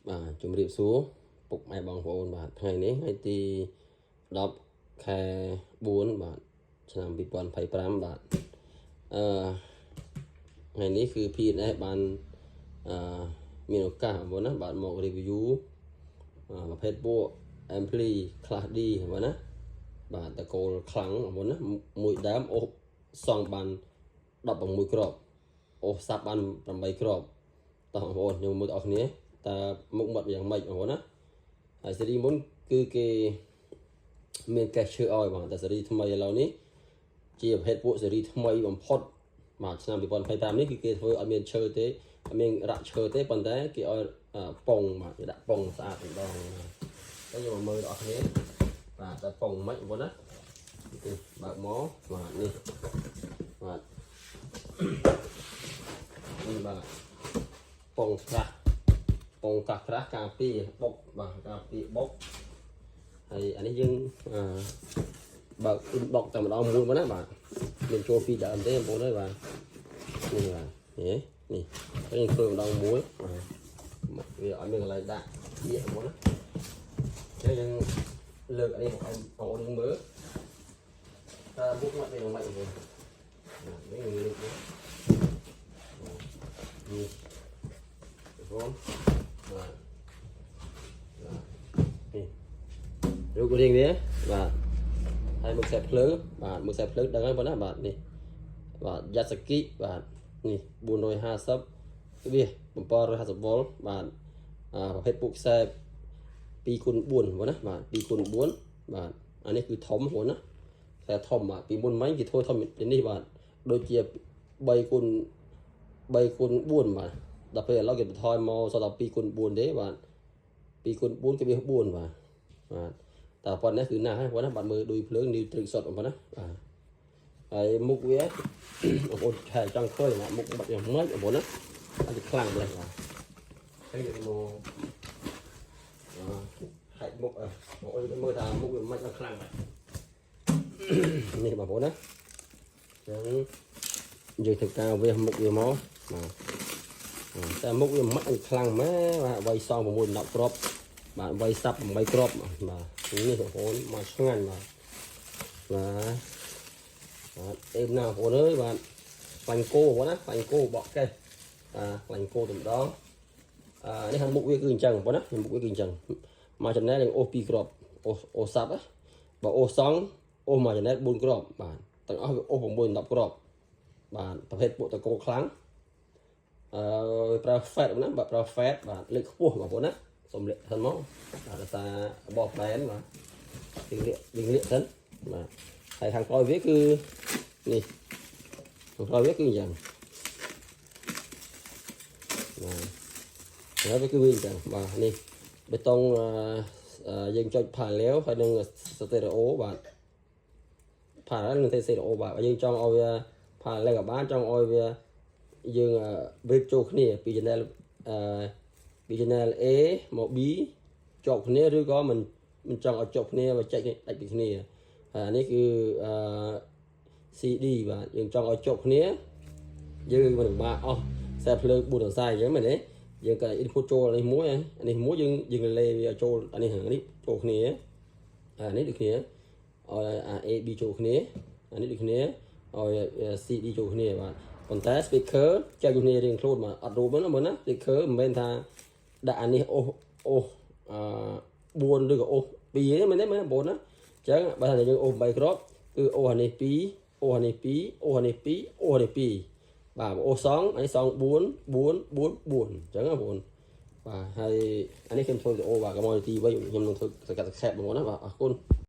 បាទជំរាបសួរពុកម៉ែបងប្អូនបាទថ្ងៃនេះថ្ងៃទី10ខែ4បាទឆ្នាំ2025បាទថ្ងៃនេះគឺ PNS បានមានឱកាសបងប្អូនណាបាទមក review ប្រភេទពួក Ampli Class D បងប្អូនណាបាទតកូលខ្លាំងបងប្អូនណាមួយដើមអូសសងបាន16គ្រាប់អូសសាប់បាន8គ្រាប់តោះបងប្អូនខ្ញុំមើលអស់គ្នាតើមុខមាត់យ៉ាងម៉េចបងប្អូនណាហើយស៊េរីមុនគឺគេមានកេះឈើឲ្យបងតែស៊េរីថ្មីឥឡូវនេះជាប្រភេទពួកស៊េរីថ្មីបំផុតបាទឆ្នាំ2025នេះគឺគេធ្វើអត់មានឈើទេអត់មានរ៉ាក់ឈើទេប៉ុន្តែគេឲ្យប៉ុងបាទគេដាក់ប៉ុងស្អាតម្ដងហើយយើងមកមើលដល់គ្នាបាទតែប៉ុងមិនបងប្អូនណាគឺបើកមកបាទនេះបាទនេះបាទប៉ុងក្រាស់ប៉ុងកាក្រាស់ការពារបុកបាទការពារបុកហើយអានេះយើងបើកបុកតែម្ដងមួយមកណាបាទយើងចូលពីដើមទេបងប្អូនអើយបាទនេះបាទនេះយើងធ្វើម្ដងមួយបាទវាអត់មានកន្លែងដាក់វាបងប្អូនណាចឹងយើងលើកអានេះមកឲ្យបងប្អូនមើលតើមុខមាត់វាយ៉ាងម៉េចបងប្អូននេះយើងលើកនេះបងបាទនេះរូបរាងវាបាទហើយមុខខ្សែភ្លើងបាទមុខខ្សែភ្លើងដឹងហើយបងណាបាទនេះបាទយ៉ាសាគីបាទនេះ450វា750វ៉ុលបាទប្រភេទពុកខ្សែ 2x4 បងណាបាទ 2x4 បាទអានេះគឺធំបងណាខ្សែធំបាទពីមុនមិញគេធ្វើធំនេះបាទដូចជា 3x4 បាទដល់ពេលឥឡូវគេបន្ថយមកសល់តែ 2x4 ទេបាទ 2x4 គេវា4បាទតែប៉ុណ្ណេះគឺណាស់ហើយបងណាបាទមើលដូចភ្លើងនេះទ្រឹកសុតបងណាបាទហើយមុខវាបងប្អូនឆែចង់ឃើញមុខបាត់យ៉ាងម៉េចបងប្អូនណាអត់ខ្លាំងម្លេះបាទហើយយើងមកហាច់មុខបងប្អូនមើលថាមុខវាមិនខ្លាំងនេះបងប្អូនណាអញ្ចឹងយើងធ្វើការវេះមុខវាមកបាទតែមុខវាមិនខ្លាំងម៉ែបាទវាយសង6 10គ្រាប់បាទវាយសាប់8គ្រាប់បាទនេះបងប្អូនមកឆ្ងាញ់បាទអេមណាបងប្អូនអើយបាទខ្លាញ់គោបងណាខ្លាញ់គោបកកេះខ្លាញ់គោតែម្ដងនេះខាងមុខវាគឺអញ្ចឹងបងណាមុខវាគឺអញ្ចឹងមកចំណែកយើងអូស2គ្រាប់អូសសាប់បើអូសសងអូសមកចំណែក4គ្រាប់បាទទាំងអស់វាអូស6 10គ្រាប់បាទប្រភេទពួកតកូលខ្លាំងប្រើ fat ណាបាទប្រើ fat បាទលេខខ្ពស់បងប្អូនណាសុំលាក់សិនមកបាទដោយសាររបស់ដែនបាទយើងលាក់សិនបាទហើយខាងក្រោយវាគឺនេះខាងក្រោយវាគឺអញ្ចឹងបាទហើយវាគឺវាអញ្ចឹងបាទនេះបេតុងយើងចុចផាលាវហើយនឹងស្តេរ៉ូបាទផាលាវនឹងស្តេរ៉ូបាទយើងចង់ឲ្យវាផាលាវក៏បានចង់ឲ្យវាយើងវេបចូលគ្នាពី channel A មក B ជាប់គ្នាឬក៏មិនចង់ឲ្យជាប់គ្នាមកចែកដាច់ពីគ្នាហើយអានេះគឺCD បាទយើងចង់ឲ្យជាប់គ្នាយើងមិនពិបាកអស់ខ្សែភ្លើង4ខ្សែអញ្ចឹងមែនទេយើងក៏ input ចូលនេះមួយនេះមួយយើងលេវាចូលអានេះចូលគ្នាអានេះដូចគ្នាឲ្យ A B ចូលគ្នាអានេះដូចគ្នាឲ្យ CD ចូលគ្នាបាទប៉ុន្តែ speaker ចែកគ្នារៀងខ្លួនមកអត់រូបហ្នឹងមើលណា speaker មិនមែនថាដាក់អានេះអូស4ឬក៏អូស2ទេមែនទេបងប្អូនណាអញ្ចឹងបើថាយើងអូស8គ្រាប់គឺអូសអានេះ2អូសអានេះ2អូសអានេះ2អូសអានេះ2បាទអូសសងអានេះសង4 4 4 4អញ្ចឹងបងប្អូនបាទហើយអានេះខ្ញុំធ្វើវីដេអូបាទកុំឲ្យទីវិញខ្ញុំនឹងធ្វើសកាត់ខេបបងប្អូនណាបាទអរគុណ